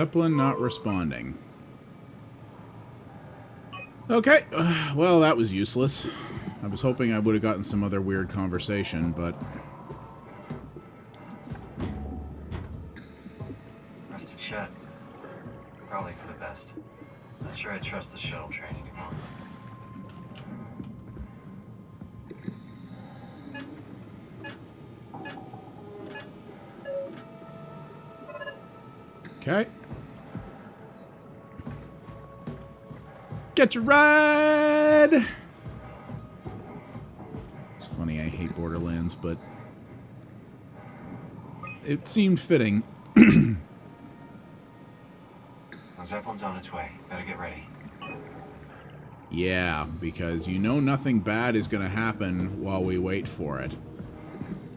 Zeppelin not responding. Okay, well, that was useless. I was hoping I would have gotten some other weird conversation, but... Rusted shut. Probably for the best. Not sure I trust the shuttle train anymore. Okay. Get your ride! It's funny, I hate Borderlands, but it seemed fitting. The Zeppelin's on its way. Better get ready. Yeah, because you know nothing bad is going to happen while we wait for it.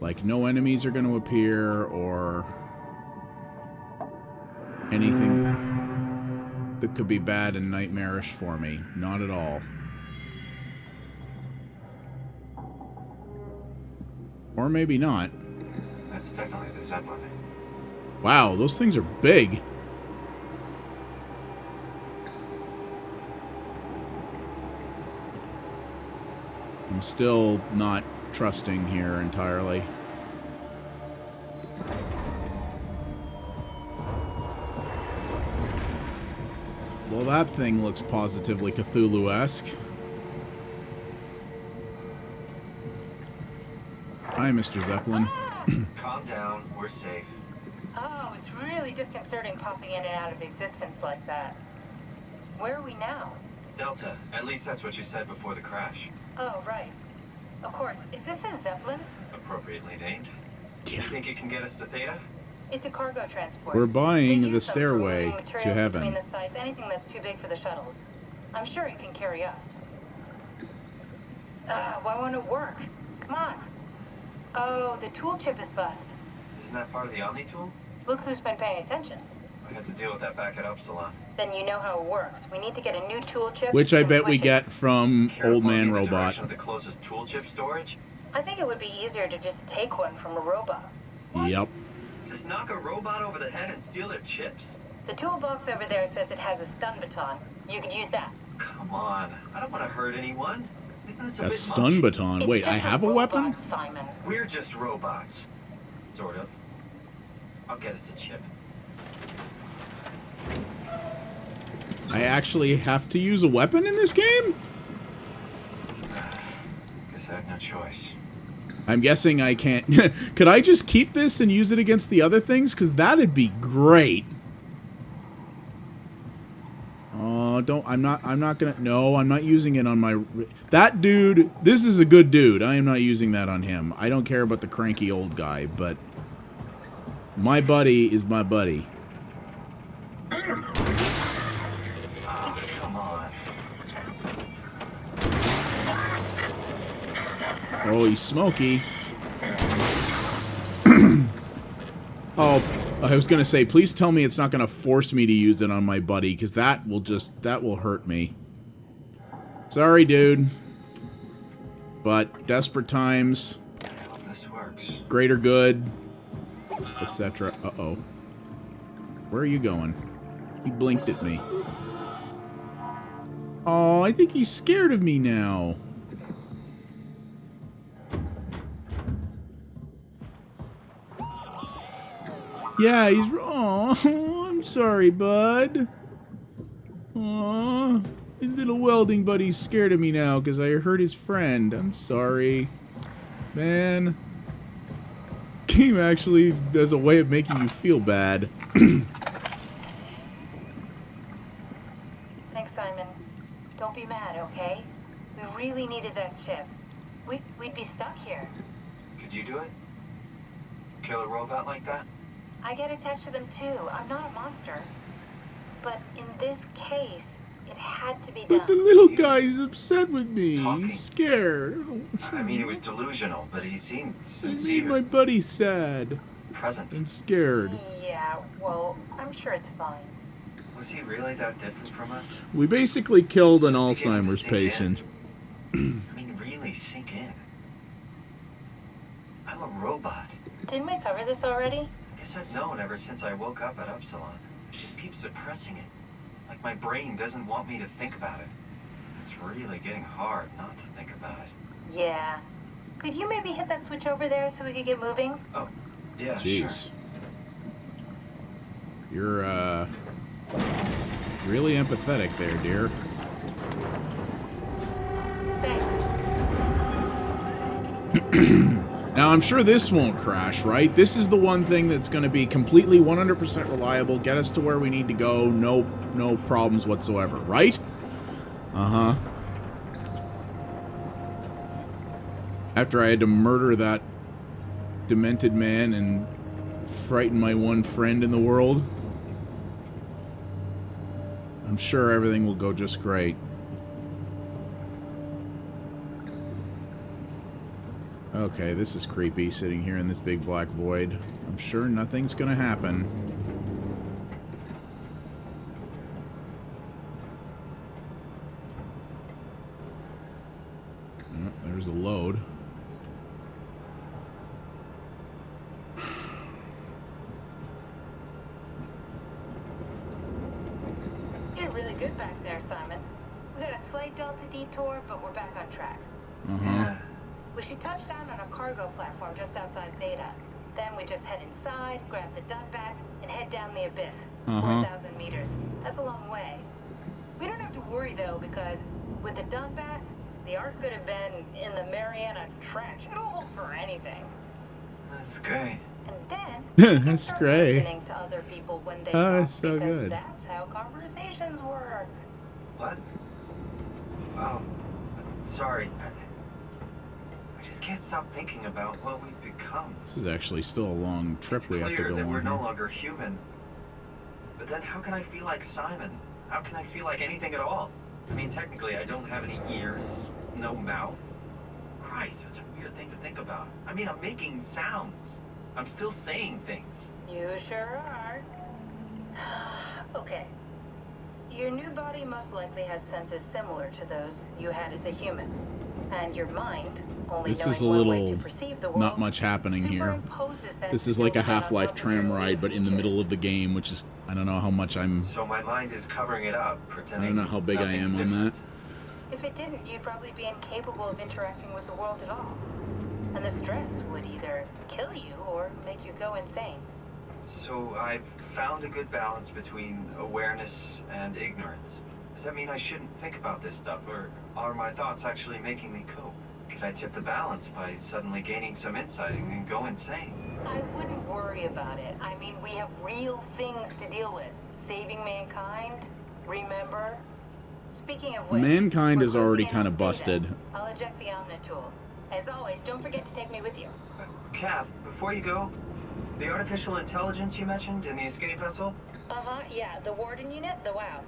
Like, no enemies are going to appear, or anything that could be bad and nightmarish for me. Not at all. Or maybe not. That's definitely the Zeppelin. Wow, those things are big. I'm still not trusting here entirely. Well, that thing looks positively Cthulhu-esque. Hi, Mr. Zeppelin. Calm down. We're safe. Oh, it's really disconcerting popping in and out of existence like that. Where are we now? Delta. At least that's what you said before the crash. Oh, right. Of course. Is this a Zeppelin? Appropriately named. Yeah. You think it can get us to Theta? It's a cargo transport. We're buying They the use them for stairway moving to materials heaven. Between the sites, anything that's too big for the shuttles. I'm sure it can carry us. Why won't it work? Come on. Oh, the tool chip is bust. Isn't that part of the Omni tool? Look who's been paying attention. I had to deal with that back at Upsilon. Then you know how it works. We need to get a new tool chip. Which I and bet we switch it. get from Care Old Man pointing the Robot. direction of the closest tool chip storage? I think it would be easier to just take one from a robot. Yep. Just knock a robot over the head and steal their chips? The toolbox over there says it has a stun baton. You could use that. Come on. I don't want to hurt anyone. Isn't this a A bit stun much? baton. It's Wait, I just have a robot, weapon? Simon. We're just robots. Sort of. I'll get us a chip. I actually have to use a weapon in this game? Guess I have no choice. I'm guessing I can't. Could I just keep this and use it against the other things? Because that'd be great. Oh, I'm not gonna, no, I'm not using it on my, that dude, this is a good dude. I am not using that on him. I don't care about the cranky old guy, but my buddy is my buddy. Oh, come on. Oh, he's smoky. Oh, I was going to say, please tell me it's not going to force me to use it on my buddy, because that will hurt me. Sorry, dude. But desperate times, I hope this works. greater good, etc. Uh-oh. Where are you going? He blinked at me. Oh, I think he's scared of me now. Yeah, he's... Oh, I'm sorry, bud. Aw, his little welding buddy's scared of me now because I hurt his friend. I'm sorry. Man. Game actually has a way of making you feel bad. Thanks, Simon. Don't be mad, okay? We really needed that chip. We'd be stuck here. Could you do it? Kill a robot like that? I get attached to them too. I'm not a monster. But in this case, it had to be done. But the little guy's upset with me. Talking. He's scared. I mean, he was delusional, but he seemed He made sincere. my buddy sad Present. and scared. Yeah, well, I'm sure it's fine. Was he really that different from us? We basically killed an It's just beginning to Alzheimer's sink in. patient. I mean, really sink in. I'm a robot. Didn't we cover this already? I guess I've known ever since I woke up at Upsilon. just keep suppressing it. Like my brain doesn't want me to think about it. It's really getting hard not to think about it. Yeah. Could you maybe hit that switch over there so we could get moving? Oh, yeah, Jeez. sure. You're, really empathetic there, dear. Thanks. Now, I'm sure this won't crash, right? This is the one thing that's going to be completely 100% reliable, get us to where we need to go, no problems whatsoever, right? Uh-huh. After I had to murder that demented man and frighten my one friend in the world, I'm sure everything will go just great. Okay, this is creepy, sitting here in this big black void. I'm sure nothing's gonna happen. Oh, there's a load. You did really good back there, Simon. We got a slight Delta detour, but we're back on track. Yeah. We should touch down on a cargo platform just outside Theta. Then we just head inside, grab the Dunbat, and head down the abyss. 4,000 meters. That's a long way. We don't have to worry, though, because with the Dunbat, the Ark could have been in the Mariana Trench. It'll hold for anything. That's great. And then we can That's start great. listening to other people when they Oh, talk, so because good. that's how conversations work. What? Oh, sorry. I just can't stop thinking about what we've become. This is actually still a long trip It's we have to clear go that we're on no here. longer human. But then how can I feel like Simon? How can I feel like anything at all? I mean, technically, I don't have any ears, no mouth. Christ, that's a weird thing to think about. I mean, I'm making sounds. I'm still saying things. You sure are. Okay. Your new body most likely has senses similar to those you had as a human. And your mind, only This knowing is a one way little to perceive the world, not much happening here. superimposes that This is like a skill set on Half-Life top of tram your ride, but in the features. middle of the game, which is, I don't know how much I'm... So my mind is covering it up, I pretending don't know how big I am nothing's on that. different. If it didn't, you'd probably be incapable of interacting with the world at all. And the stress would either kill you or make you go insane. So I've found a good balance between awareness and ignorance. Does that mean I shouldn't think about this stuff, or are my thoughts actually making me cope? Could I tip the balance by suddenly gaining some insight and go insane? I wouldn't worry about it. I mean, we have real things to deal with. Saving mankind, remember? Speaking of which, Mankind we're is already closing in kind on of busted. Theta. I'll eject the Omnitool. As always, don't forget to take me with you. Cav, before you go, the artificial intelligence you mentioned in the escape vessel, Uh-huh, yeah, the Warden unit, the WOW.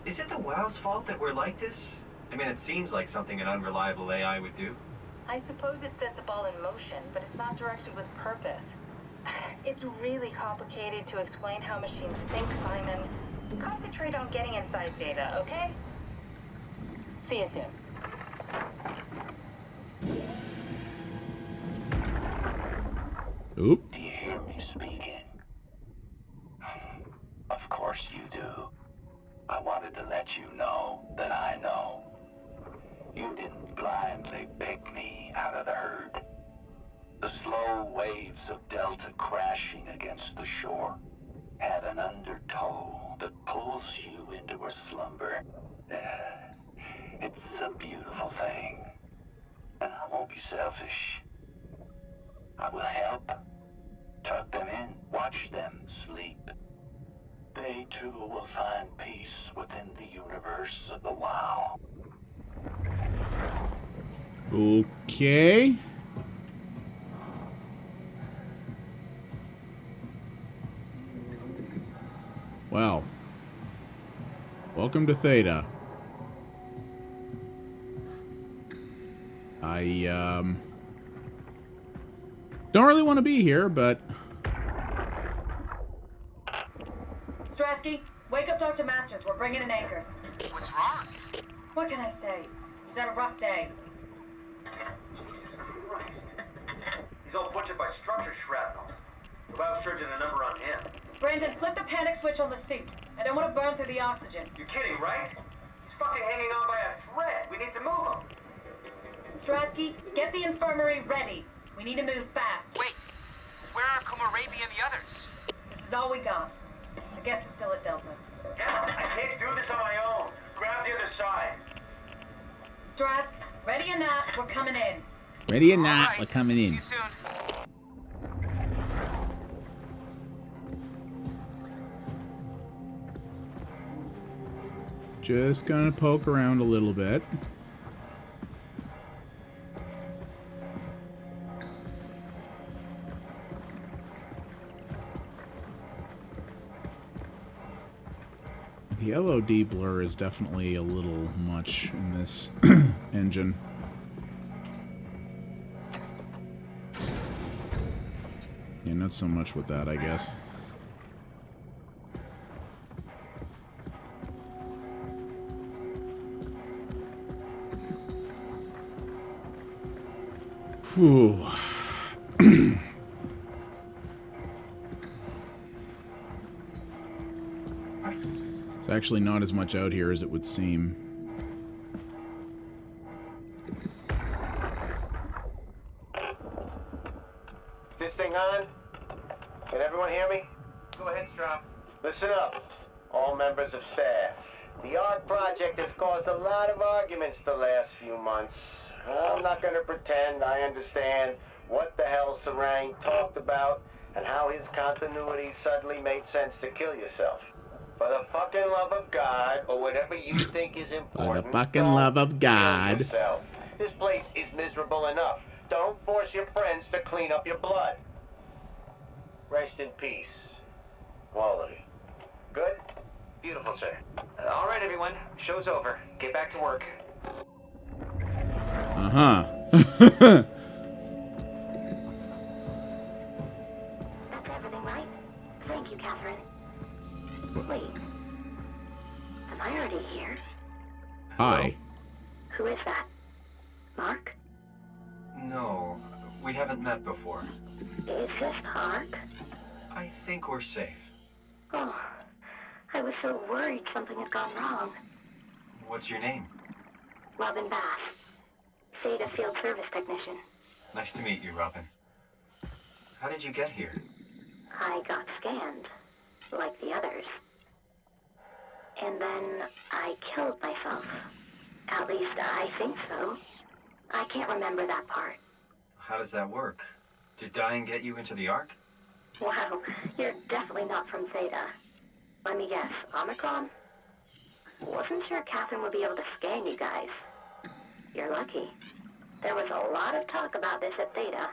is it the WOW's fault that we're like this? I mean, it seems like something an unreliable AI would do. I suppose it set the ball in motion, but it's not directed with purpose. It's really complicated to explain how machines think, Simon. Concentrate on getting inside Theta, okay? See you soon. Oop. Do you hear me speaking? Of course you do. I wanted to let you know that I know. You didn't blindly pick me out of the herd. The slow waves of Delta crashing against the shore have an undertow that pulls you into a slumber. It's a beautiful thing. And I won't be selfish. I will help. Tuck them in, watch them sleep. They too will find peace within the universe of the WoW. Okay. Well. Welcome to Theta. I, don't really want to be here, but... Strasky, wake up Dr. Masters. We're bringing in anchors. What's wrong? What can I say? He's had a rough day. Jesus Christ. He's all butchered by structure shrapnel. The WoW surgeon a number on him. Brandon, flip the panic switch on the suit. I don't want to burn through the oxygen. You're kidding, right? He's fucking hanging on by a thread. We need to move him. Strasky, get the infirmary ready. We need to move fast. Wait, where are Komorebi and the others? This is all we got. I guess it's still at Delta. Yeah, I can't do this on my own. Grab the other side. Strask, ready or not, we're coming in. Ready or All not, right, we're coming see in. you soon. Just gonna poke around a little bit. The LOD blur is definitely a little much in this engine. Yeah, not so much with that, I guess. Whew. It's actually not as much out here as it would seem. This thing on? Can everyone hear me? Go ahead, Strap. Listen up, all members of staff. The ARC project has caused a lot of arguments the last few months. I'm not going to pretend I understand what the hell Sarang talked about and how his continuity suddenly made sense to kill yourself. For the fucking love of God, or whatever you think is important, fucking don't love of kill God. yourself. This place is miserable enough. Don't force your friends to clean up your blood. Rest in peace. Quality. Good? Beautiful, sir. All right, everyone. Show's over. Get back to work. Uh-huh. That's everything, right? Thank you, Catherine. Wait. Am I already here? Hi. Who is that? Mark? No, we haven't met before. Is this Mark? I think we're safe. Oh, I was so worried something had gone wrong. What's your name? Robin Bass. Theta Field Service Technician. Nice to meet you, Robin. How did you get here? I got scanned, like the others. And then I killed myself. At least I think so. I can't remember that part. How does that work? Did dying get you into the Ark? Wow, you're definitely not from Theta. Let me guess, Omicron? Wasn't sure Catherine would be able to scan you guys. You're lucky. There was a lot of talk about this at Theta.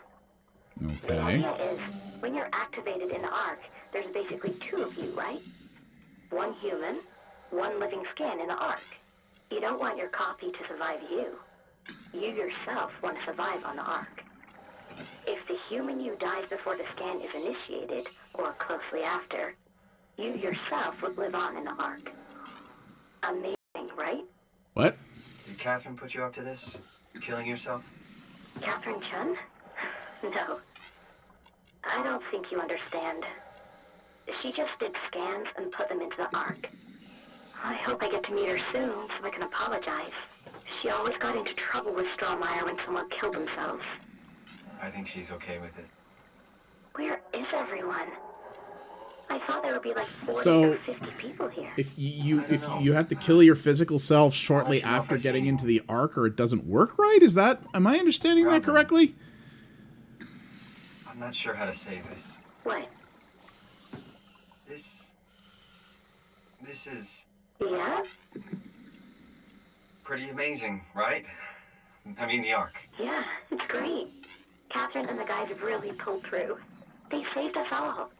The Okay. idea is, when you're activated in the Ark, there's basically two of you, right? One human, one living scan in the Ark. You don't want your copy to survive you. You yourself want to survive on the Ark. If the human you dies before the scan is initiated, or closely after, you yourself would live on in the Ark. Amazing, right? What? Did Catherine put you up to this? Killing yourself? Catherine Chun? No. I don't think you understand. She just did scans and put them into the Ark. I hope I get to meet her soon so I can apologize. She always got into trouble with Strohmeyer when someone killed themselves. I think she's okay with it. Where is everyone? I thought there would be like 40 So, or 50 people here. If you I don't know. have to kill your physical self shortly I'll let you know if after I see getting you. into the Ark, or it doesn't work right? Is that? Am I understanding that Robin. correctly? I'm not sure how to say this. What? This is Yeah? pretty amazing, right? I mean, the Ark. Yeah, it's great. Catherine and the guys have really pulled through. They saved us all.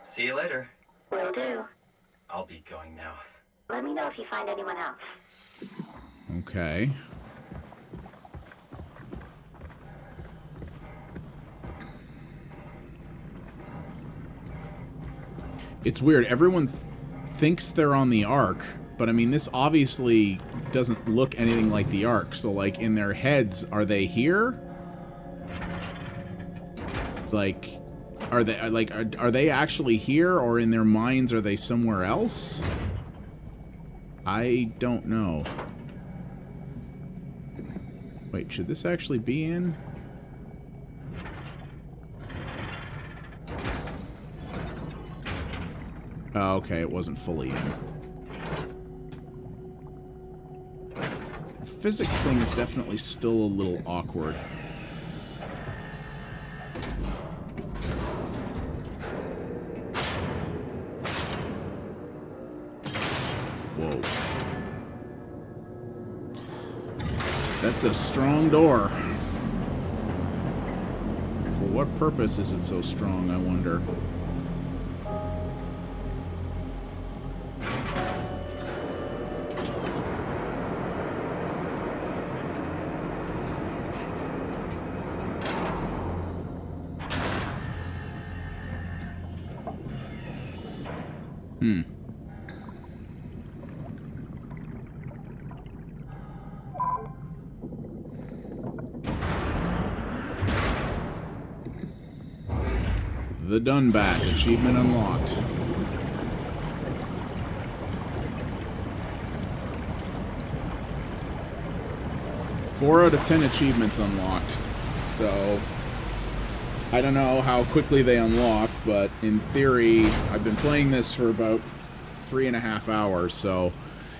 See you later. Will do. I'll be going now. Let me know if you find anyone else. Okay. It's weird. Everyone thinks they're on the Ark, but I mean, this obviously doesn't look anything like the Ark. So, like, in their heads, are they here? Like, Are they like are they actually here, or in their minds are they somewhere else? I don't know. Wait, should this actually be in? Oh, okay, it wasn't fully in. The physics thing is definitely still a little awkward. Whoa. That's a strong door. For what purpose is it so strong, I wonder? The Dunbat, achievement unlocked. Four out of 10 achievements unlocked. So, I don't know how quickly they unlock, but in theory, I've been playing this for about 3.5 hours, so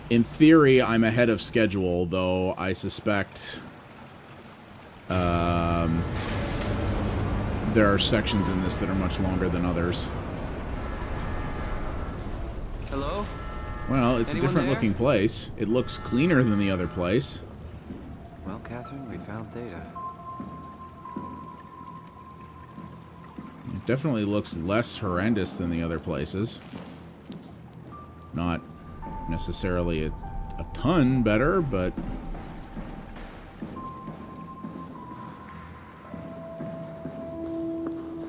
in theory, I'm ahead of schedule, though I suspect there are sections in this that are much longer than others. Hello? Well, it's Anyone a different there? looking place. It looks cleaner than the other place. Well, Catherine, we found Theta. It definitely looks less horrendous than the other places. Not necessarily a ton better, but...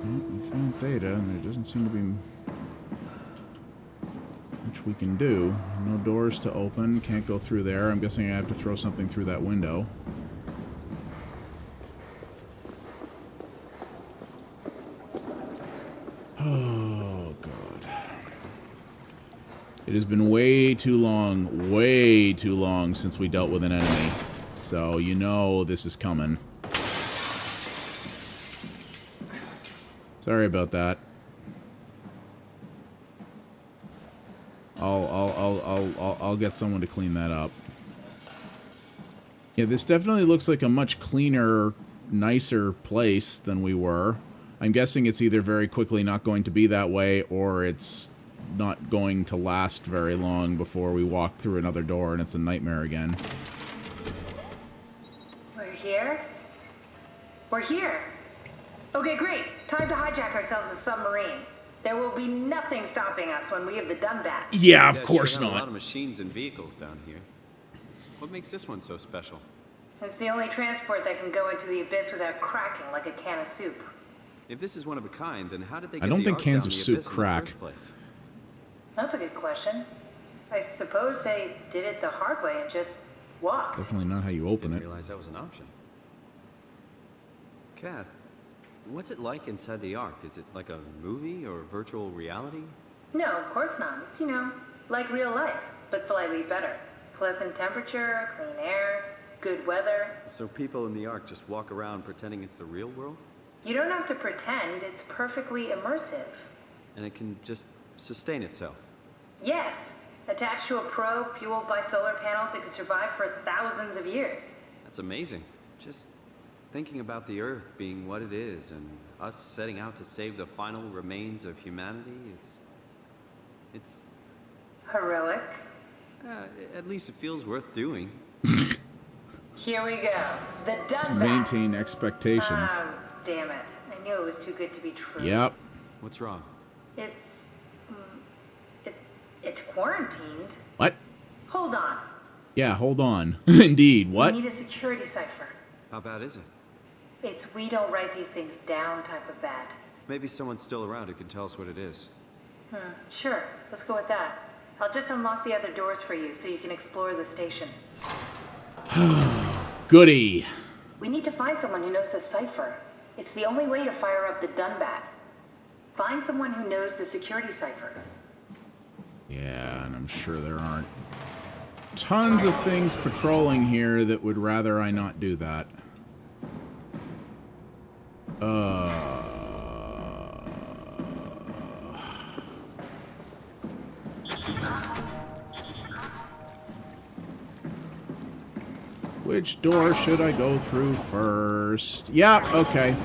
we found Theta, and there doesn't seem to be much we can do. No doors to open, can't go through there. I'm guessing I have to throw something through that window. Oh, God. It has been way too long since we dealt with an enemy. So, you know this is coming. Sorry about that. I'll get someone to clean that up. Yeah, this definitely looks like a much cleaner, nicer place than we were. I'm guessing it's either very quickly not going to be that way, or it's not going to last very long before we walk through another door and it's a nightmare again. We're here? We're here! Okay, great. Time to hijack ourselves a submarine. There will be nothing stopping us when we have the Dunbat. Yeah, of course sure got not. A lot of machines and vehicles down here. What makes this one so special? It's the only transport that can go into the abyss without cracking like a can of soup. If this is one of a kind, then how did they I get don't the think Ark cans down of the soup abyss in the crack. first place? That's a good question. I suppose they did it the hard way and just walked. Definitely not how you open Didn't it. realize that was an option. Kath, what's it like inside the Ark? Is it like a movie or virtual reality? No, of course not. It's, like real life, but slightly better. Pleasant temperature, clean air, good weather. So people in the Ark just walk around pretending it's the real world? You don't have to pretend, it's perfectly immersive. And it can just sustain itself? Yes, attached to a probe fueled by solar panels that could survive for thousands of years. That's amazing. Just thinking about the Earth being what it is and us setting out to save the final remains of humanity, it's Heroic. at least it feels worth doing. Here we go. The Dunbat. Maintain expectations. Oh, damn it. I knew it was too good to be true. Yep. What's wrong? It's... it's quarantined. What? Hold on. Yeah, hold on. Indeed. What? We need a security cipher. How bad is it? It's we don't write these things down type of bad. Maybe someone's still around who can tell us what it is. Sure. Let's go with that. I'll just unlock the other doors for you so you can explore the station. Goody. We need to find someone who knows the cipher. It's the only way to fire up the Dunbat. Find someone who knows the security cipher. Yeah, and I'm sure there aren't tons of things patrolling here that would rather I not do that. Which door should I go through first? Yeah, okay.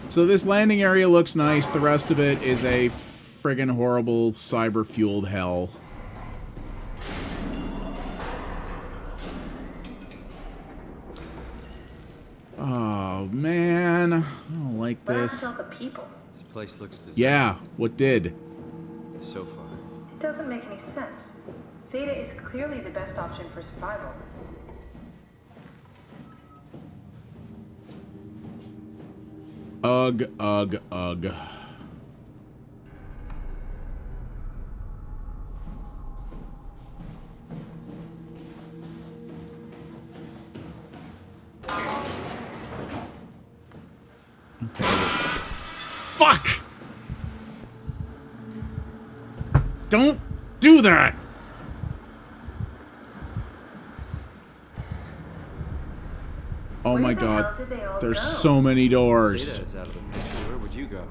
So this landing area looks nice. The rest of it is a friggin' horrible cyber-fueled hell. Oh, man. I don't like this. Where are all the people? This place looks deserted. Yeah, what did? So far. It doesn't make any sense. Theta is clearly the best option for survival. Ugh, ugh, ugh. Okay. Fuck! Don't do that! Oh my god. There's so many doors. Data is out of the picture. Where would you go?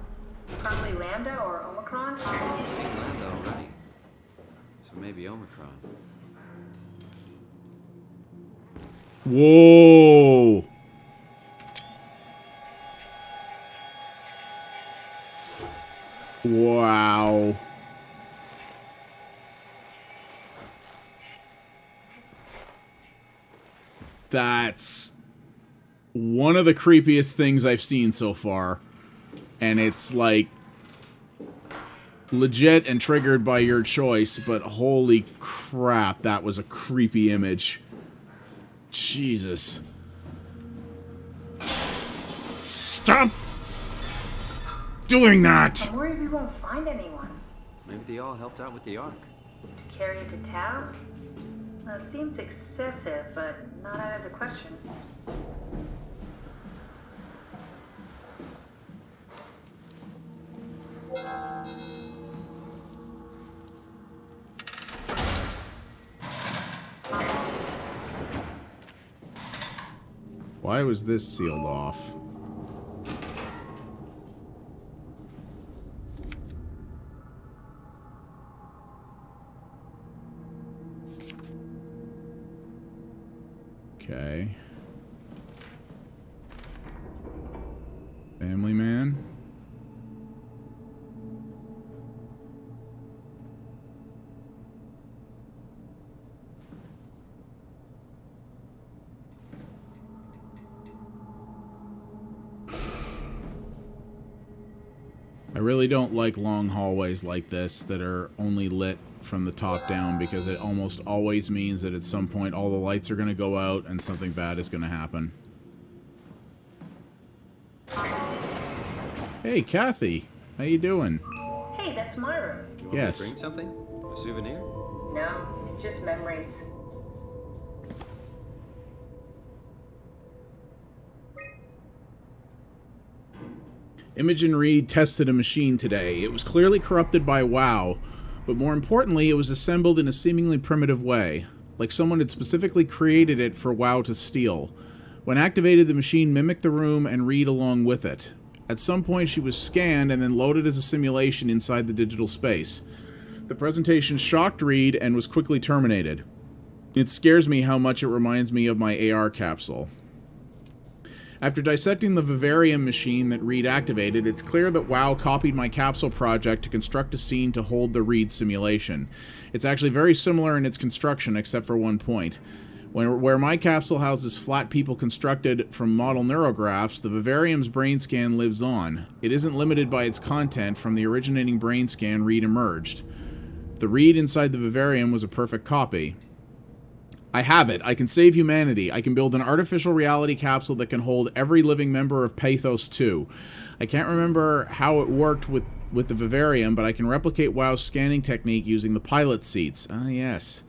Probably Lambda or Omicron? You've seen Lambda already. So maybe Omicron. Whoa! Wow. That's one of the creepiest things I've seen so far. And it's like legit and triggered by your choice, but holy crap, that was a creepy image. Jesus. Stop doing that! I'm worried we won't find anyone. Maybe they all helped out with the Ark. To carry it to town? Well, it seems excessive, but not out of the question. Why was this sealed off? Okay. Family man. I really don't like long hallways like this that are only lit from the top down, because it almost always means that at some point all the lights are going to go out and something bad is going to happen. Hey, Kathy. How you doing? Hey, that's my room. You want Yes. me to bring something? A souvenir? No, it's just memories. Imogen Reed tested a machine today. It was clearly corrupted by WoW, but more importantly, it was assembled in a seemingly primitive way, like someone had specifically created it for WoW to steal. When activated, the machine mimicked the room and Reed along with it. At some point, she was scanned and then loaded as a simulation inside the digital space. The presentation shocked Reed and was quickly terminated. It scares me how much it reminds me of my AR capsule. After dissecting the vivarium machine that Reed activated, it's clear that WoW copied my capsule project to construct a scene to hold the Reed simulation. It's actually very similar in its construction, except for one point. Where my capsule houses flat people constructed from model neurographs, the vivarium's brain scan lives on. It isn't limited by its content. From the originating brain scan, Reed emerged. The Reed inside the vivarium was a perfect copy. I have it. I can save humanity. I can build an artificial reality capsule that can hold every living member of Pathos 2. I can't remember how it worked with the vivarium, but I can replicate WoW's scanning technique using the pilot seats. Ah, yes.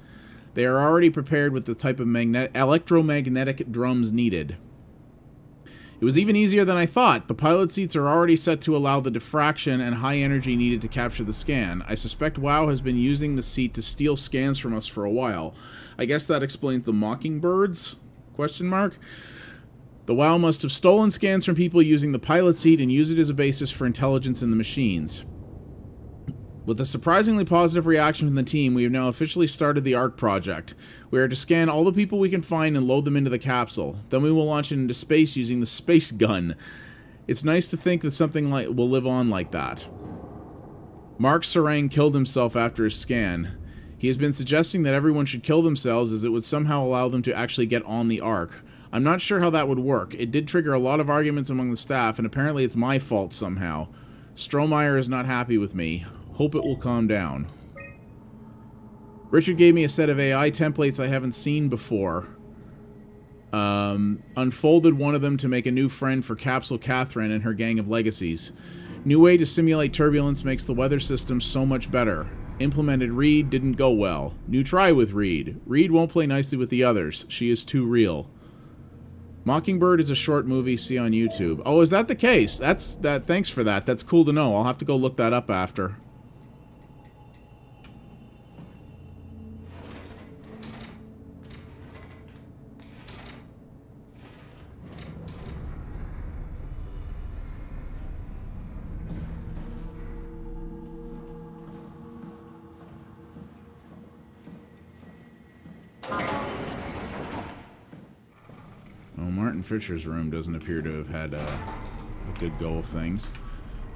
They are already prepared with the type of electromagnetic drums needed. It was even easier than I thought. The pilot seats are already set to allow the diffraction and high energy needed to capture the scan. I suspect WoW has been using the seat to steal scans from us for a while. I guess that explains the mockingbirds? Question mark. The WoW must have stolen scans from people using the pilot seat and used it as a basis for intelligence in the machines. With a surprisingly positive reaction from the team, we have now officially started the ARC project. We are to scan all the people we can find and load them into the capsule. Then we will launch it into space using the space gun. It's nice to think that something like will live on like that. Mark Sarang killed himself after his scan. He has been suggesting that everyone should kill themselves as it would somehow allow them to actually get on the ARC. I'm not sure how that would work. It did trigger a lot of arguments among the staff, and apparently it's my fault somehow. Strohmeyer is not happy with me. Hope it will calm down. Richard gave me a set of AI templates I haven't seen before. Unfolded one of them to make a new friend for Capsule Catherine and her gang of legacies. New way to simulate turbulence makes the weather system so much better. Implemented Reed didn't go well. New try with Reed. Reed won't play nicely with the others. She is too real. Mockingbird is a short movie, see on YouTube. Oh, is that the case? Thanks for that. That's cool to know. I'll have to go look that up after. Martin Fisher's room doesn't appear to have had a good go of things.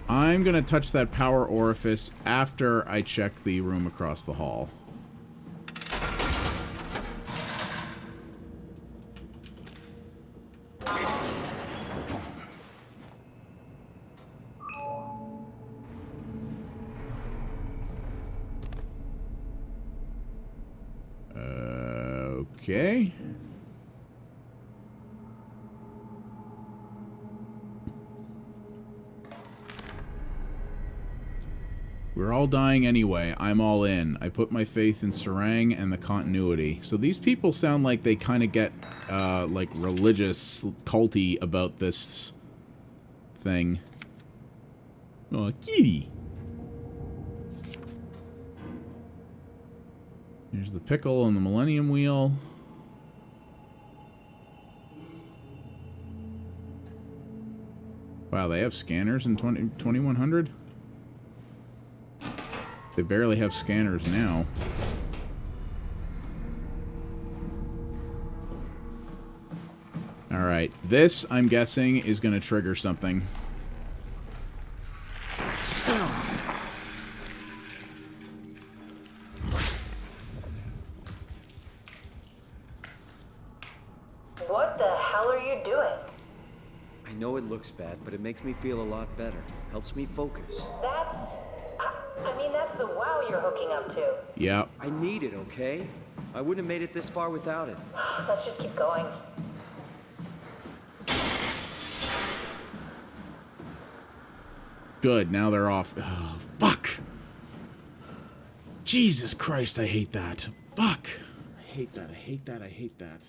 I'm going to touch that power orifice after I check the room across the hall. Okay. We're all dying anyway. I'm all in. I put my faith in Sarang and the continuity. So these people sound like they kind of get, like, religious, culty about this thing. Oh, kitty! Here's the pickle on the Millennium Wheel. Wow, they have scanners in 2100? They barely have scanners now. Alright, this, I'm guessing, is going to trigger something. What the hell are you doing? I know it looks bad, but it makes me feel a lot better. Helps me focus. I mean, that's the WoW you're hooking up to. Yep. I need it, okay? I wouldn't have made it this far without it. Let's just keep going. Good, now they're off. Oh, fuck! Jesus Christ, I hate that. Fuck! I hate that, I hate that, I hate that.